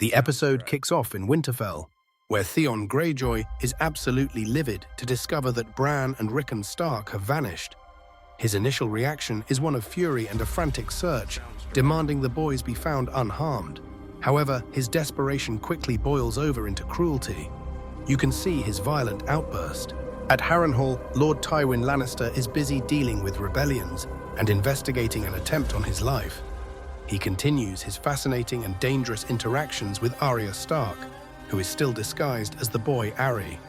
The episode kicks off in Winterfell, where Theon Greyjoy is absolutely livid to discover that Bran and Rickon Stark have vanished. His initial reaction is one of fury and a frantic search, demanding the boys be found unharmed. However, his desperation quickly boils over into cruelty. You can see his violent outburst. At Harrenhal, Lord Tywin Lannister is busy dealing with rebellions and investigating an attempt on his life. He continues his fascinating and dangerous interactions with Arya Stark, who is still disguised as the boy Arry.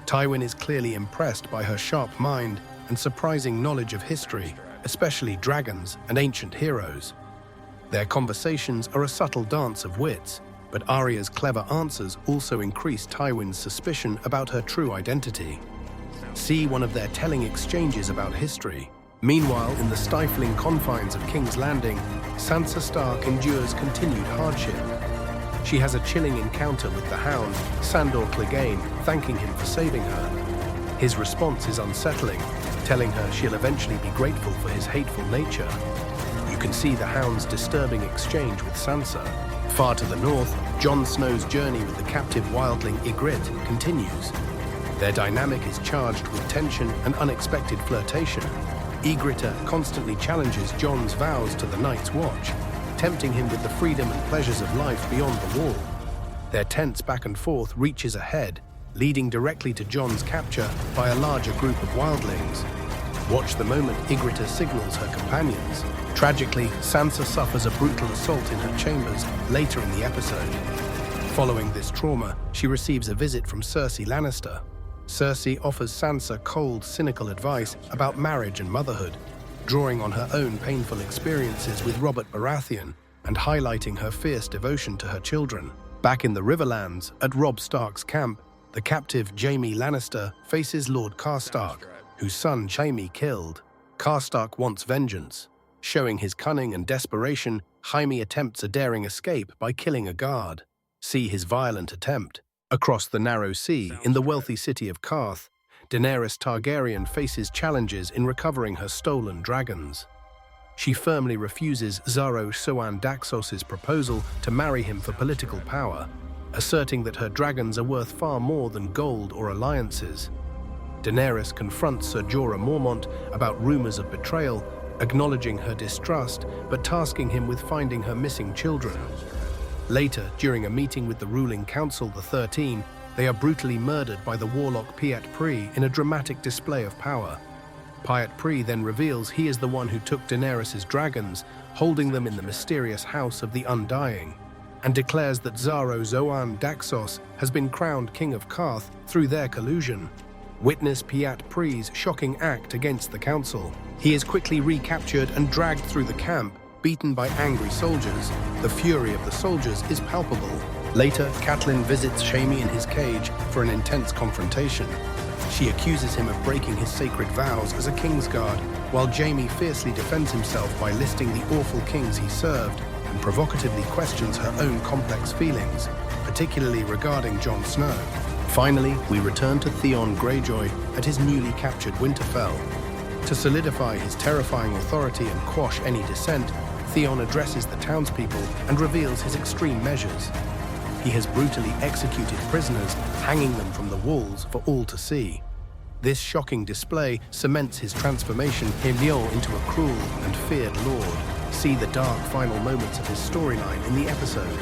Tywin is clearly impressed by her sharp mind and surprising knowledge of history, especially dragons and ancient heroes. Their conversations are a subtle dance of wits, but Arya's clever answers also increase Tywin's suspicion about her true identity. See one of their telling exchanges about history. Meanwhile, in the stifling confines of King's Landing, Sansa Stark endures continued hardship. She has a chilling encounter with the Hound, Sandor Clegane, thanking him for saving her. His response is unsettling, telling her she'll eventually be grateful for his hateful nature. You can see the Hound's disturbing exchange with Sansa. Far to the north, Jon Snow's journey with the captive Wildling Ygritte continues. Their dynamic is charged with tension and unexpected flirtation. Ygritte constantly challenges Jon's vows to the Night's Watch, tempting him with the freedom and pleasures of life beyond the wall. Their tense back and forth reaches a head, leading directly to Jon's capture by a larger group of wildlings. Watch the moment Ygritte signals her companions. Tragically, Sansa suffers a brutal assault in her chambers later in the episode. Following this trauma, she receives a visit from Cersei Lannister. Cersei offers Sansa cold, cynical advice about marriage and motherhood, drawing on her own painful experiences with Robert Baratheon and highlighting her fierce devotion to her children. Back in the Riverlands, at Robb Stark's camp, the captive Jaime Lannister faces Lord Karstark, whose son Jaime killed. Karstark wants vengeance. Showing his cunning and desperation, Jaime attempts a daring escape by killing a guard. See his violent attempt. Across the narrow sea, in the wealthy city of Qarth, Daenerys Targaryen faces challenges in recovering her stolen dragons. She firmly refuses Xaro Soan Daxos's proposal to marry him for political power, asserting that her dragons are worth far more than gold or alliances. Daenerys confronts Ser Jorah Mormont about rumors of betrayal, acknowledging her distrust but tasking him with finding her missing children. Later, during a meeting with the ruling council, the 13, they are brutally murdered by the warlock Pyat Pree in a dramatic display of power. Pyat Pree then reveals he is the one who took Daenerys' dragons, holding them in the mysterious house of the Undying, and declares that Xaro Zoan Daxos has been crowned king of Qarth through their collusion. Witness Pyat Pree's shocking act against the council. He is quickly recaptured and dragged through the camp, beaten by angry soldiers. The fury of the soldiers is palpable. Later, Catelyn visits Jaime in his cage for an intense confrontation. She accuses him of breaking his sacred vows as a Kingsguard, while Jaime fiercely defends himself by listing the awful kings he served and provocatively questions her own complex feelings, particularly regarding Jon Snow. Finally, we return to Theon Greyjoy at his newly captured Winterfell. To solidify his terrifying authority and quash any dissent, Theon addresses the townspeople and reveals his extreme measures. He has brutally executed prisoners, hanging them from the walls for all to see. This shocking display cements his transformation into a cruel and feared lord. See the dark final moments of his storyline in the episode.